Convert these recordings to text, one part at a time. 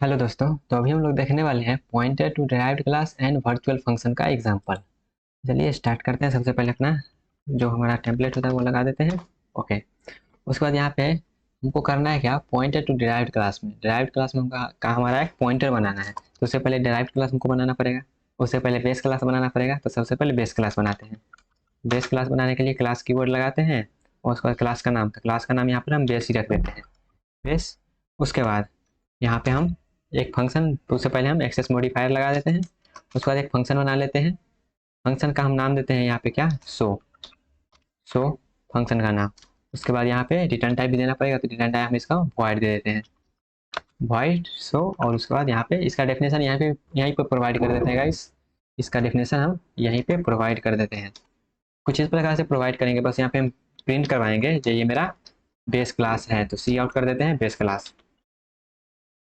Hello दोस्तों। तो अभी हम लोग देखने वाले हैं pointer to derived class and virtual function का एग्जांपल। चलिए स्टार्ट करते हैं। सबसे पहले अपना जो हमारा टेम्पलेट होता है वो लगा देते हैं। ओके। उसके बाद यहाँ पे हमको करना है क्या, पॉइंटर टू डिराइव्ड क्लास में हमका का हमारा एक पॉइंटर बनाना है। तो उससे पहले डिराइव्ड क्लास हमको बनाना पड़ेगा, उससे पहले बेस क्लास बनाना पड़ेगा। तो सबसे पहले बेस क्लास बनाते हैं। बेस क्लास बनाने के लिए क्लास कीवर्ड लगाते हैं और उसके बाद क्लास का नाम, तो क्लास का नाम यहाँ पर हम बेस ही रख देते हैं, बेस। उसके बाद यहाँ पे हम एक फंक्शन, तो उससे पहले हम एक्सेस मॉडिफायर लगा देते हैं। उसके बाद एक फंक्शन बना लेते हैं। फंक्शन का हम नाम देते हैं यहाँ पे क्या, सो फंक्शन का नाम। उसके बाद यहाँ पे रिटर्न टाइप भी देना पड़ेगा, तो रिटर्न टाइप हम इसका वॉइड दे देते हैं, वॉइड सो। और उसके बाद यहाँ पे इसका डेफिनेशन यहाँ पे यहीं पे प्रोवाइड कर देते हैं गाइस। इसका डेफिनेशन हम यहीं पे प्रोवाइड कर देते हैं। कुछ इस प्रकार से प्रोवाइड करेंगे, बस यहाँ पे हम प्रिंट करवाएंगे जो ये मेरा बेस क्लास है। तो सी आउट कर देते हैं base class,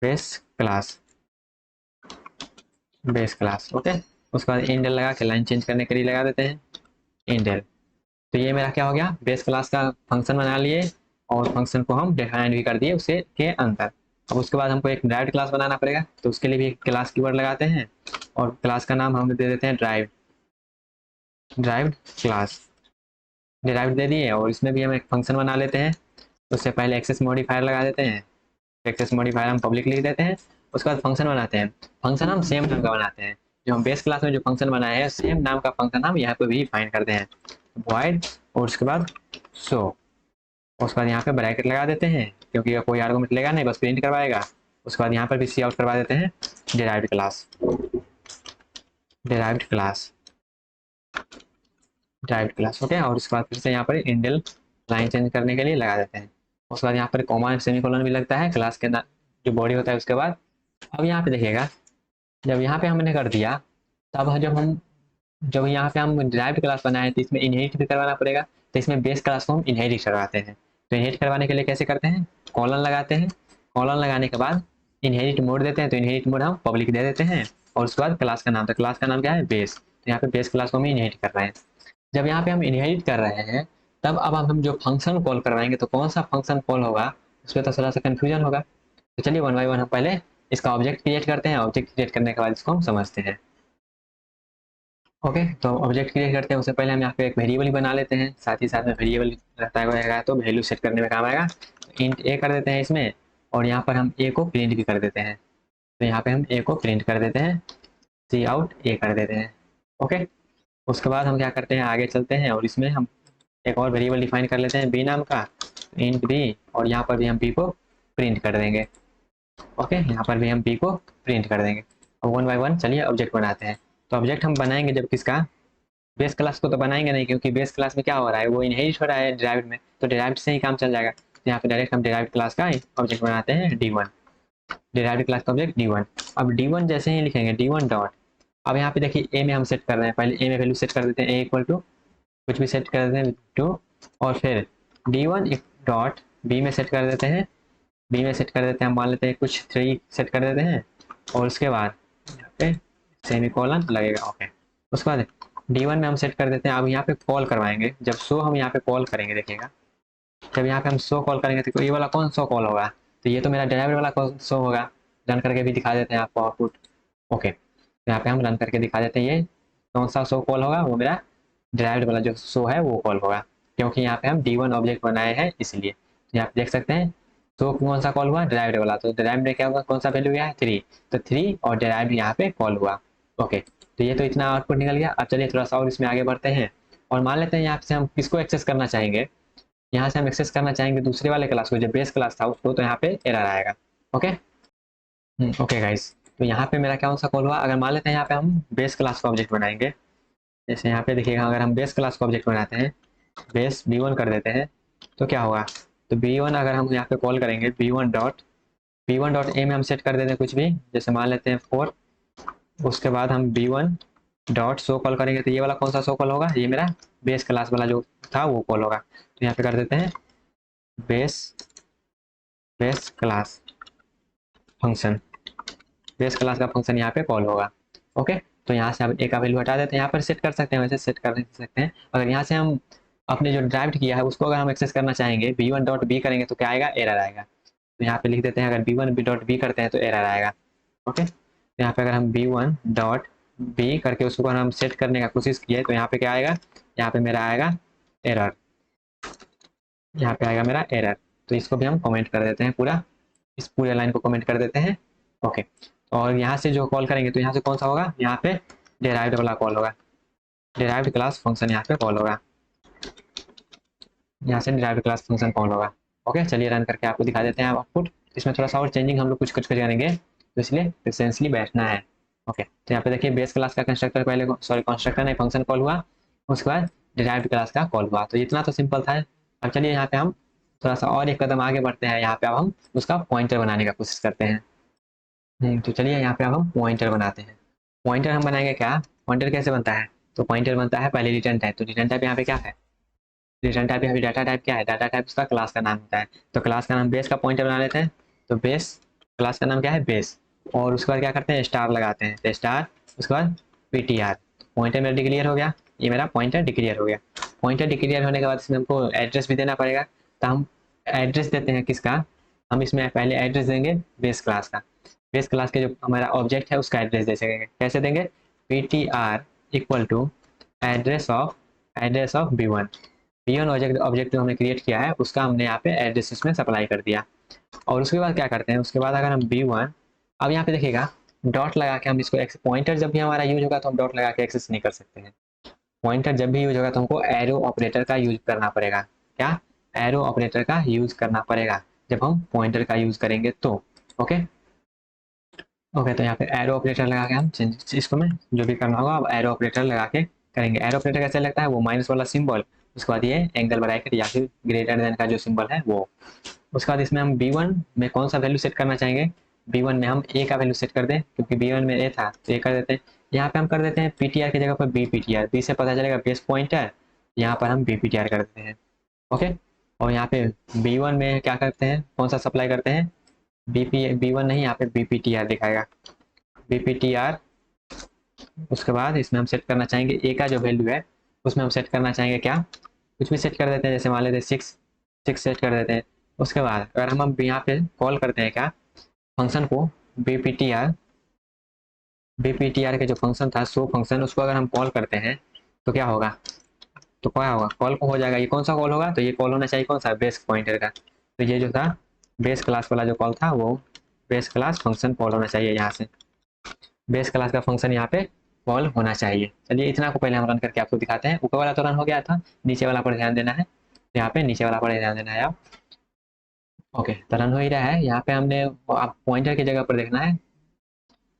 base class, base class. Okay. उसके बाद इंडेल लगा के लाइन चेंज करने के लिए लगा देते हैं इंडेल। तो ये मेरा क्या हो गया, बेस क्लास का फंक्शन बना लिए और फंक्शन को हम डिफाइन भी कर दिए उसे के अंदर। अब उसके बाद हमको एक ड्राइव्ड क्लास बनाना पड़ेगा, तो उसके लिए भी एक क्लास कीवर्ड लगाते हैं और क्लास का नाम हम दे देते हैं ड्राइव, ड्राइव्ड क्लास। डिराइव्ड दे दिए और इसमें भी हम एक फंक्शन बना लेते हैं। उससे पहले एक्सेस मॉडिफायर लगा देते हैं, एक्सेस मॉडिफायर हम पब्लिक लिख देते हैं। उसके बाद फंक्शन बनाते हैं। फंक्शन हम सेम नाम का बनाते हैं, जो हम बेस क्लास में जो फंक्शन बनाए हैं सेम नाम का फंक्शन हम यहाँ पे भी फाइन करते हैं, वॉइड। और उसके बाद सो, उसके बाद यहाँ पे ब्रैकेट लगा देते हैं क्योंकि कोई आर्गुमेंट लेगा नहीं, बस प्रिंट करवाएगा। उसके बाद यहाँ पर भी सी आउट करवा देते हैं derived class, derived class, derived class. Okay. और उसके बाद फिर से यहाँ पर इंडेल लाइन चेंज करने के लिए लगा देते हैं। उसके बाद यहाँ पर कॉमा सेमीकोलन भी लगता है क्लास के जो बॉडी होता है उसके बाद। अब यहाँ पे देखिएगा, जब यहाँ पे हमने कर दिया, तब जब यहाँ पे हम डिराइव्ड क्लास बनाए तो इसमें इनहेरिट भी करवाना पड़ेगा। तो इसमें बेस क्लास को हम इनहेरिट करवाते हैं। तो इनहेरिट करवाने के लिए कैसे करते हैं, कॉलन लगाते हैं। कॉलन लगाने के बाद इनहेरिट मोड देते हैं, तो इनहेरिट मोड हम पब्लिक दे देते हैं। और उसके बाद क्लास का नाम, तो क्लास का नाम क्या है, बेस। तो यहाँ पे बेस क्लास को हम इनहेरिट कर रहे हैं। जब यहाँ पे हम इनहेरिट कर रहे हैं, तब अब हम जो फंक्शन कॉल करवाएंगे तो कौन सा फंक्शन कॉल होगा उसमें तो थोड़ा सा कंफ्यूजन होगा। तो चलिए वन बाई वन हम पहले इसका ऑब्जेक्ट क्रिएट करते हैं। ऑब्जेक्ट क्रिएट करने के बाद इसको हम समझते हैं। ओके। तो ऑब्जेक्ट क्रिएट करते हैं उससे पहले हम यहाँ पे एक वेरिएबल ही बना लेते हैं, साथ ही साथ में वेरिएबल रहता है तो वैल्यू सेट करने में काम आएगा। इंट ए कर देते हैं इसमें, और यहाँ पर हम ए को प्रिंट भी कर देते हैं। तो यहाँ पे हम ए को प्रिंट कर देते हैं, सी आउट ए कर देते हैं। ओके। उसके बाद हम क्या करते हैं, आगे चलते हैं और इसमें हम एक और वेरिएबल डिफाइन कर लेते हैं बी नाम का, इंट बी। और यहाँ पर भी हम बी को प्रिंट कर देंगे। ओके। यहाँ पर भी हम बी को प्रिंट कर देंगे। अब वन बाय वन चलिए ऑब्जेक्ट बनाते हैं। तो ऑब्जेक्ट हम बनाएंगे जब किसका, बेस क्लास को तो बनाएंगे नहीं, क्योंकि बेस क्लास में क्या हो रहा है, वो इनहेरिट हो रहा है डिराइव्ड में, तो डिराइव्ड से ही काम चल जाएगा। तो यहाँ पे डायरेक्ट हम डिराइव्ड क्लास का ऑब्जेक्ट बनाते हैं डी1, डिराइव्ड क्लास का ऑब्जेक्ट डी1। अब डी1 जैसे ही लिखेंगे डी1 डॉट, अब यहाँ पे देखिए ए में हम सेट कर रहे हैं, पहले ए में वैल्यू सेट कर देते हैं, ए इक्वल टू कुछ भी सेट कर देते हैं टू। और फिर डी1 डॉट बी में सेट कर देते हैं, बी में सेट कर देते हैं, हम मान लेते हैं कुछ 3 सेट कर देते हैं। और उसके बाद यहाँ पे सेमी कॉलन लगेगा। ओके। उसके बाद डी1 में हम सेट कर देते हैं। अब यहाँ पे कॉल करवाएंगे, जब शो हम यहाँ पे कॉल करेंगे, देखिएगा जब यहाँ पे हम शो कॉल करेंगे तो ये वाला कौन शो कॉल होगा, तो ये तो मेरा ड्राइवर वाला कौन शो होगा। रन करके भी दिखा देते हैं आपको आउटपुट। ओके। तो यहाँ पे हम रन करके दिखा देते हैं ये कौन सा शो कॉल होगा, वो मेरा ड्राइव्ड वाला जो शो है वो कॉल होगा, क्योंकि यहाँ पे हम डी1 ऑब्जेक्ट बनाए हैं इसलिए। तो यहाँ पे देख सकते हैं तो कौन सा कॉल हुआ, ड्राइव्ड वाला। तो ड्राइव्ड में क्या होगा, कौन सा वैल्यू गया है 3, तो 3 और ड्राइव्ड यहाँ पे कॉल हुआ। ओके। तो ये तो इतना आउटपुट निकल गया। अब चलिए थोड़ा सा और इसमें आगे बढ़ते हैं और मान लेते हैं यहाँ से हम किसको एक्सेस करना चाहेंगे, यहाँ से हम एक्सेस करना चाहेंगे दूसरे वाले क्लास को, जो बेस क्लास था उसको, तो यहाँ पे एरर आएगा। ओके। Okay guys. तो यहाँ पे मेरा कौन सा कॉल हुआ, अगर मान लेते हैं यहाँ पे हम बेस क्लास का ऑब्जेक्ट बनाएंगे। जैसे यहाँ पे देखिएगा, अगर हम बेस क्लास का ऑब्जेक्ट बनाते हैं, बेस बी1 कर देते हैं, तो क्या होगा, तो बी1 अगर हम यहाँ पे कॉल करेंगे बी1 डॉट ए में हम सेट कर देते हैं कुछ भी, जैसे मान लेते हैं 4। उसके बाद हम बी1 डॉट शो कॉल करेंगे, तो ये वाला कौन सा शो कॉल होगा, ये मेरा बेस क्लास वाला जो था वो कॉल होगा। तो यहाँ पे कर देते हैं base, base class function, base class का फंक्शन यहाँ पे कॉल होगा। ओके। तो यहाँ से हम ए का वैल्यू हटा देते हैं, यहाँ पर सेट कर सकते हैं, वैसे सेट कर सकते हैं। अगर यहाँ से हम अपने जो ड्राइव्ड किया है उसको अगर हम एक्सेस करना चाहेंगे, बी1 डॉट बी करेंगे तो क्या आएगा, एरर आएगा। तो यहाँ पे लिख देते हैं अगर बी1 डॉट बी करते हैं तो एरर आएगा। ओके, तो यहाँ पे अगर हम b1 डॉट बी करके उसको अगर हम सेट करने का कोशिश किए तो यहाँ पे क्या आएगा, यहाँ पे मेरा आएगा एरर, यहाँ पे आएगा मेरा एरर। तो इसको भी हम कमेंट कर देते हैं पूरा, इस पूरे लाइन को कमेंट कर देते हैं। ओके, और यहाँ से जो कॉल करेंगे तो यहाँ से कौन सा होगा, यहाँ पे डेराइव्ड वाला कॉल होगा, डेराइव्ड क्लास फंक्शन यहाँ पे कॉल होगा, यहाँ से डेराइव्ड क्लास फंक्शन कॉल होगा। ओके, चलिए रन करके आपको दिखा देते हैं आउटपुट। इसमें थोड़ा सा और चेंजिंग हम लोग कुछ कुछ करेंगे, तो इसलिए पेशेंसली बैठना है। ओके, तो यहाँ पे देखिए बेस क्लास का कंस्ट्रक्टर पहले, सॉरी कंस्ट्रक्टर नहीं फंक्शन कॉल हुआ, उसके बाद डिराइव्ड क्लास का कॉल हुआ। तो इतना तो सिंपल था। अब चलिए यहाँ पे हम थोड़ा सा और एक कदम आगे बढ़ते हैं। यहाँ पे अब हम उसका पॉइंटर बनाने का कोशिश करते हैं। तो चलिए यहाँ पे अब हम पॉइंटर बनाते हैं। पॉइंटर हम बनाएंगे क्या, पॉइंटर कैसे बनता है, तो पॉइंटर बनता है पहले रिटर्न टाइप। तो रिटर्न टाइप यहाँ पे क्या है, रिटर्न टाइप यहाँ पे डाटा टाइप क्या है, डाटा टाइप उसका क्लास का नाम होता है। तो क्लास का नाम बेस का पॉइंटर बना लेते हैं। तो बेस क्लास का नाम क्या है, बेस, और उसके बाद क्या करते हैं, स्टार लगाते हैं, तो स्टार, उसके बाद पीटीआर। पॉइंटर मेरा डिक्लेयर हो गया, ये मेरा पॉइंटर डिक्लेयर हो गया। पॉइंटर डिक्लेयर होने के बाद इसमें हमको एड्रेस भी देना पड़ेगा। तो हम एड्रेस देते हैं किसका, हम इसमें पहले एड्रेस देंगे बेस क्लास का। बेस क्लास के जो हमारा ऑब्जेक्ट है उसका एड्रेस दे सकेंगे, कैसे देंगे, PTR equal to address of B1. B1 object जो हमने क्रिएट किया है उसका हमने यहाँ पे एड्रेस इसमें सप्लाई कर दिया। और उसके बाद क्या करते हैं, उसके बाद अगर हम बी1, अब यहाँ पे देखिएगा डॉट लगा के हम इसको, पॉइंटर जब भी हमारा यूज होगा तो हम डॉट लगा के एक्सेस नहीं कर सकते हैं। पॉइंटर जब भी यूज होगा तो हमको एरो ऑपरेटर का यूज करना पड़ेगा। क्या, एरो ऑपरेटर का यूज करना पड़ेगा जब हम पॉइंटर का यूज करेंगे तो। ओके, ओके, तो यहाँ पे एरो ऑपरेटर लगा के हम इसको में जो भी करना होगा अब एरो ऑपरेटर लगा के करेंगे। एरो ऑपरेटर कैसे लगता है, वो माइनस वाला सिंबल, उसके बाद ये एंगल ब्रैकेट या फिर ग्रेटर देन का जो सिंबल है वो। उसके बाद इसमें हम b1 में कौन सा वैल्यू सेट करना चाहेंगे, b1 में हम a का वैल्यू सेट कर दें, क्योंकि b1 में a था तो a कर देते हैं। यहाँ पे हम कर देते हैं ptr की जगह पर b ptr, b से पता चलेगा बेस पॉइंटर, यहाँ पर हम b ptr कर देते हैं। ओके, और यहाँ पे b1 में क्या करते हैं, कौन सा सप्लाई करते हैं, b1 नहीं, यहाँ पे b ptr दिखाएगा, b ptr। उसके बाद इसमें हम सेट करना चाहेंगे a का जो वैल्यू है उसमें हम सेट करना चाहेंगे क्या, कुछ भी सेट कर देते हैं, जैसे मान लेते हैं 6 सेट कर देते हैं। उसके बाद अगर हम यहाँ पे कॉल करते हैं क्या, फंक्शन को bptr, bptr के जो फंक्शन था शो फंक्शन, उसको अगर हम कॉल करते हैं तो क्या होगा, तो क्या होगा, कॉल को हो जाएगा, ये कौन सा कॉल होगा, तो ये कॉल होना चाहिए कौन सा, बेस पॉइंटर का। तो ये जो था बेस क्लास वाला जो कॉल था वो बेस क्लास फंक्शन कॉल होना चाहिए, यहाँ से बेस क्लास का फंक्शन यहाँ पे कॉल होना चाहिए। चलिए इतना को पहले हम रन करके आपको दिखाते हैं। ऊपर वाला तो रन हो गया था, नीचे वाला पर ध्यान देना है, यहाँ पे नीचे वाला पर ध्यान देना है आप। ओके, तो रन हो ही रहा है, यहाँ पे हमने आप पॉइंटर की जगह पर देखना है,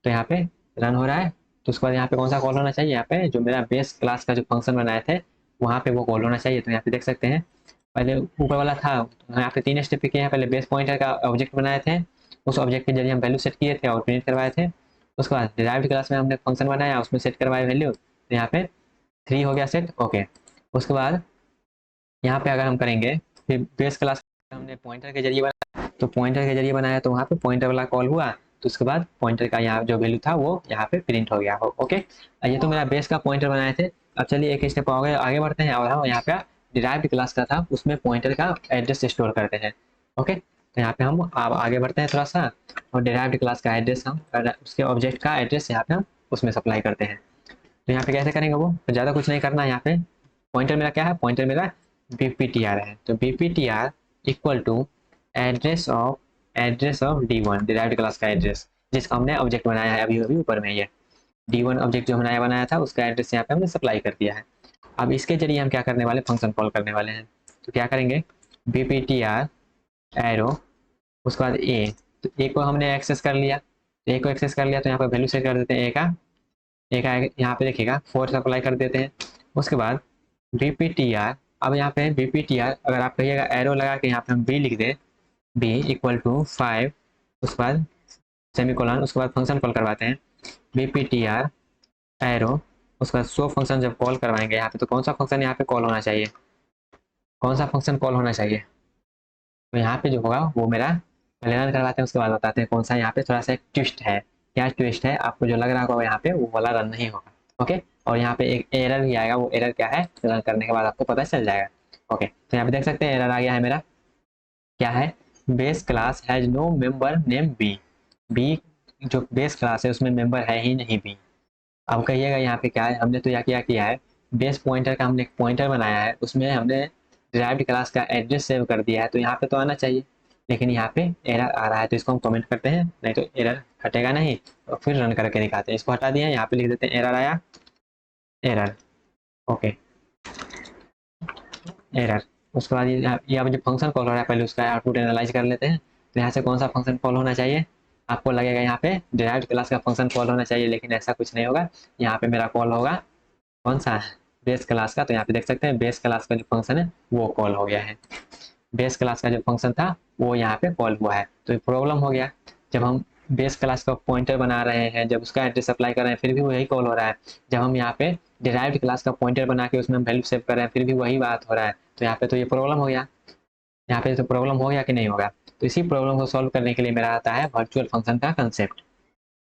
तो यहाँ पे रन हो रहा है। तो उसके बाद यहाँ पे कौन सा कॉल होना चाहिए, यहाँ पे जो मेरा बेस क्लास का जो फंक्शन बनाए थे वहाँ पे वो कॉल होना चाहिए। तो यहाँ पे देख सकते हैं पहले ऊपर वाला था, यहाँ पे 3 स्टेप किए हैं, पहले बेस पॉइंटर का ऑब्जेक्ट बनाए थे, उस ऑब्जेक्ट के जरिए हम वैल्यू सेट किए थे और प्रिंट करवाए थे। उसके बाद डिराइव्ड क्लास में हमने फंक्शन बनाया, उसमें सेट करवाए वैल्यू, तो यहाँ पे 3 हो गया सेट। ओके, उसके बाद यहाँ पे अगर हम करेंगे फिर बेस क्लास हमने पॉइंटर के जरिए बनाया, तो पॉइंटर के जरिए बनाया तो वहाँ पे पॉइंटर वाला कॉल हुआ, तो उसके बाद पॉइंटर का यहाँ जो वैल्यू था वो यहाँ पे प्रिंट हो गया हो। ओके, ये तो मेरा बेस का पॉइंटर बनाए थे। अब चलिए एक स्टेप आगे बढ़ते हैं और हम यहाँ पे डिराइव्ड क्लास का था उसमें पॉइंटर का एड्रेस स्टोर करते हैं। ओके, तो यहाँ पे हम अब आगे बढ़ते हैं थोड़ा सा, और डिराइव्ड क्लास का एड्रेस हम उसके ऑब्जेक्ट का एड्रेस यहाँ पे हम उसमें सप्लाई करते हैं। तो यहाँ पे कैसे करेंगे वो, तो ज़्यादा कुछ नहीं करना है। यहाँ पे पॉइंटर मेरा क्या है, पॉइंटर मेरा bptr है, तो bptr equal to address of d1, derived class का एड्रेस जिसका हमने ऑब्जेक्ट बनाया है अभी अभी ऊपर में, ये d1 ऑब्जेक्ट जो हमने बनाया था उसका एड्रेस यहाँ पे हमने सप्लाई कर दिया है। अब इसके जरिए हम क्या करने वाले, फंक्शन कॉल करने वाले हैं। तो क्या करेंगे, bptr एरो, उसके बाद a, तो a को हमने एक्सेस कर लिया, a को एक्सेस कर लिया तो यहाँ पर वैल्यू सेट कर देते हैं a का यहाँ पे देखिएगा 4 सप्लाई कर देते हैं। उसके बाद bptr, अब यहाँ पे bptr अगर आप कहिएगा एरो लगा के यहाँ पे हम b लिख दें, b इक्वल टू 5, उसके बाद सेमीकोलन, उसके बाद फंक्शन कॉल करवाते हैं bptr एरो, उसके बाद शो फंक्शन जब कॉल करवाएंगे यहाँ पे तो कौन सा फंक्शन यहाँ पे कॉल होना चाहिए, कौन सा फंक्शन कॉल होना चाहिए, तो यहाँ पे जो होगा वो मेरा पहले रन करवाते हैं उसके बाद बताते हैं कौन सा। यहाँ पे थोड़ा सा एक ट्विस्ट है, क्या ट्विस्ट है, आपको जो लग रहा होगा यहाँ पे वो वाला रन नहीं होगा। ओके, और यहाँ पे एक एरर भी आएगा, वो एरर क्या है रन करने के बाद आपको पता चल जाएगा। ओके, तो यहाँ पे देख सकते हैं एरर आ गया है मेरा, क्या है, base class has no member name B, B जो बेस क्लास है उसमें मेंबर है ही नहीं भी। अब कहिएगा यहाँ पे क्या है, हमने तो यहाँ क्या किया है, बेस पॉइंटर का हमने एक पॉइंटर बनाया है, उसमें हमने डिराइव्ड क्लास का एड्रेस सेव कर दिया है, तो यहाँ पे तो आना चाहिए, लेकिन यहाँ पे एरर आ रहा है, तो इसको हम कमेंट करते हैं, नहीं तो एरर हटेगा नहीं, और फिर रन करके दिखाते हैं। इसको हटा दिया, यहाँ पे लिख देते हैं एरर आया, एरर, ओके, एरर। उसके बाद ये अब जो फंक्शन कॉल हो रहा है, पहले उसका आउटपुट एनालाइज कर लेते हैं। तो यहाँ से कौन सा फंक्शन कॉल होना चाहिए, आपको लगेगा यहाँ पे डिराइव्ड क्लास का फंक्शन कॉल होना चाहिए, लेकिन ऐसा कुछ नहीं होगा। यहाँ पे मेरा कॉल होगा कौन सा, बेस क्लास का। तो यहाँ पे देख सकते हैं बेस क्लास का जो फंक्शन है वो कॉल हो गया है, बेस क्लास का जो फंक्शन था वो यहाँ पे कॉल हुआ है। तो प्रॉब्लम हो गया, जब हम बेस क्लास का पॉइंटर बना रहे हैं, जब उसका एड्रेस अप्लाई कर रहे हैं, फिर भी वही कॉल हो रहा है। जब हम यहाँ पे डिराइव्ड क्लास का पॉइंटर बना के उसमें वैल्यू सेव कर रहे हैं, फिर भी वही बात हो रहा है। तो यहाँ पे तो ये प्रॉब्लम हो गया, यहाँ पे तो प्रॉब्लम हो गया कि नहीं होगा। तो इसी प्रॉब्लम को सॉल्व करने के लिए मेरा आता है वर्चुअल फंक्शन का कंसेप्ट।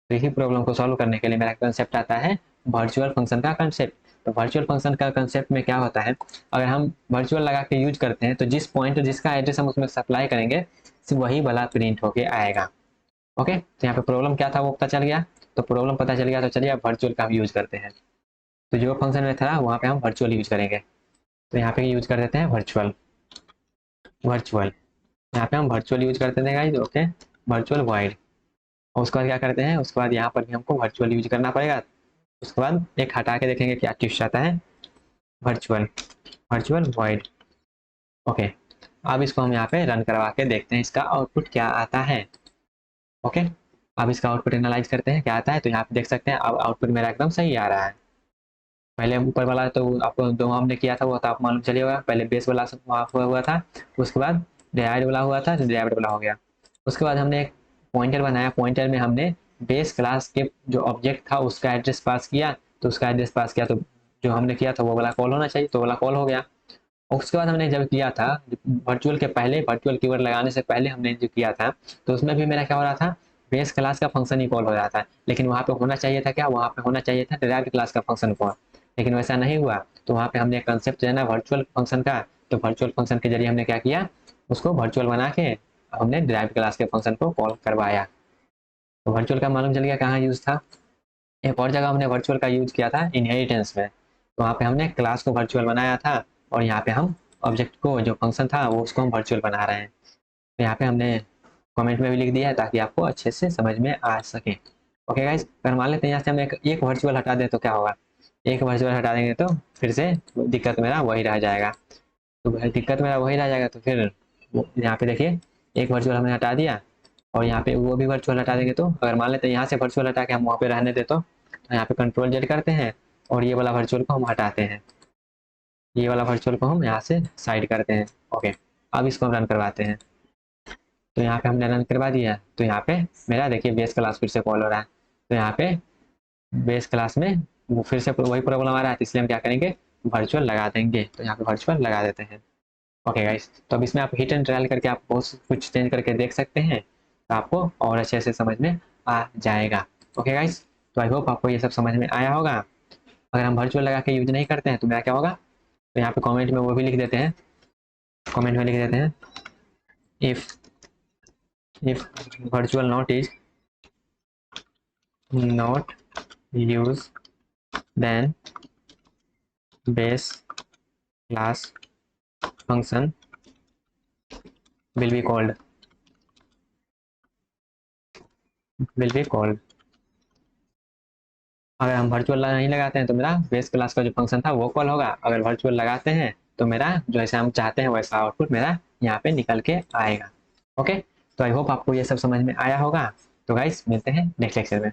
तो इसी प्रॉब्लम को सॉल्व करने के लिए मेरा कंसेप्ट आता है वर्चुअल फंक्शन का कंसेप्ट। तो वर्चुअल फंक्शन का कंसेप्ट में क्या होता है, अगर हम वर्चुअल लगा के यूज करते हैं तो जिस पॉइंटर जिसका एड्रेस हम उसमें सप्लाई करेंगे वही वाला प्रिंट होके आएगा। ओके, तो यहाँ पे प्रॉब्लम क्या था वो पता चल गया। तो प्रॉब्लम पता चल गया, तो चलिए अब वर्चुअल का हम यूज करते हैं। तो जो फंक्शन में था वहाँ पे हम वर्चुअल यूज करेंगे। तो यहाँ पे यूज कर देते हैं वर्चुअल, वर्चुअल यहाँ पे हम वर्चुअल यूज करते थे गाइस, ओके, वर्चुअल वाइड। और उसके बाद क्या करते हैं, उसके बाद यहाँ पर भी हमको वर्चुअल यूज करना पड़ेगा। उसके बाद एक हटा के देखेंगे क्या टिप्स आता है, वर्चुअल, वर्चुअल वाइड, ओके। अब इसको हम यहाँ पे रन करवा के देखते हैं इसका आउटपुट क्या आता है। ओके, अब इसका आउटपुट एनालाइज करते हैं क्या आता है। तो यहाँ पे देख सकते हैं अब आउटपुट मेरा एकदम सही आ रहा है। पहले ऊपर वाला तो आपको जो हमने किया था वो तो आप मालूम चलिए होगा, पहले बेस वाला हुआ था, उसके बाद डिराइव्ड वाला हुआ था, डिराइव्ड वाला हो गया। उसके बाद हमने एक पॉइंटर बनाया, पॉइंटर में हमने बेस क्लास के जो ऑब्जेक्ट था उसका एड्रेस पास किया, तो उसका एड्रेस पास किया तो जो हमने किया था वो वाला कॉल होना चाहिए, तो वाला कॉल हो गया। उसके बाद हमने जब किया था वर्चुअल के पहले, वर्चुअल कीवर्ड लगाने से पहले हमने जो किया था, तो उसमें भी मेरा क्या हो रहा था, बेस क्लास का फंक्शन ही कॉल हो रहा था, लेकिन वहाँ पे होना चाहिए था क्या, वहाँ पे होना चाहिए था डिराइव्ड क्लास का फंक्शन कॉल, लेकिन वैसा नहीं हुआ। तो वहाँ पे हमने कंसेप्ट जो है ना वर्चुअल फंक्शन का, तो वर्चुअल फंक्शन के जरिए हमने क्या किया, उसको वर्चुअल बना के हमने डिराइव्ड क्लास के फंक्शन को कॉल करवाया। तो वर्चुअल का मालूम चल गया कहाँ यूज था। एक और जगह हमने वर्चुअल का यूज किया था इनहेरिटेंस में, तो वहाँ पे हमने क्लास को वर्चुअल बनाया था, और यहाँ पे हम ऑब्जेक्ट को जो फंक्शन था वो उसको हम वर्चुअल बना रहे हैं। तो यहाँ पे हमने कमेंट में भी लिख दिया है ताकि आपको अच्छे से समझ में आ सके। ओके गाइस, अगर मान लेते हैं यहाँ से हम एक वर्चुअल हटा दें तो क्या होगा, एक वर्चुअल हटा देंगे तो फिर से दिक्कत मेरा वही रह जाएगा। तो दिक्कत मेरा वही रह जाएगा, तो फिर यहाँ पे देखिए एक वर्चुअल हमने हटा दिया, और यहाँ पे वो भी वर्चुअल हटा देंगे। तो अगर मान लेते हैं यहाँ से वर्चुअल हटा के हम वहाँ पे रहने दे, तो यहाँ पे कंट्रोल जेड करते हैं और ये वाला वर्चुअल को हम हटाते हैं, ये वाला वर्चुअल को हम यहाँ से साइड करते हैं। ओके, अब इसको हम रन करवाते हैं। तो यहाँ पे हमने रन करवा दिया, तो यहाँ पे मेरा देखिए बेस क्लास फिर से कॉल हो रहा है। तो यहाँ पे बेस क्लास में वो फिर से वही प्रॉब्लम आ रहा है, तो इसलिए हम क्या करेंगे, वर्चुअल लगा देंगे। तो यहाँ पे वर्चुअल लगा देते हैं। ओके गाइस, तो अब इसमें आप हिट एंड ट्रायल करके आप बहुत कुछ चेंज करके देख सकते हैं, तो आपको और अच्छे से समझ में आ जाएगा। ओके गाइस, तो आई होप आपको ये सब समझ में आया होगा। अगर हम वर्चुअल लगा के यूज नहीं करते हैं तो मेरा क्या होगा, तो यहाँ पे कमेंट में वो भी लिख देते हैं, कमेंट में लिख देते हैं if virtual not is not used then base class function will be called, will be called। अगर हम वर्चुअल नहीं लगाते हैं तो मेरा बेस क्लास का जो फंक्शन था वो कॉल होगा, अगर वर्चुअल लगाते हैं तो मेरा जैसे हम चाहते हैं वैसा आउटपुट मेरा यहाँ पे निकल के आएगा। ओके, तो आई होप आपको ये सब समझ में आया होगा। तो गाइस मिलते हैं नेक्स्ट लेक्चर में।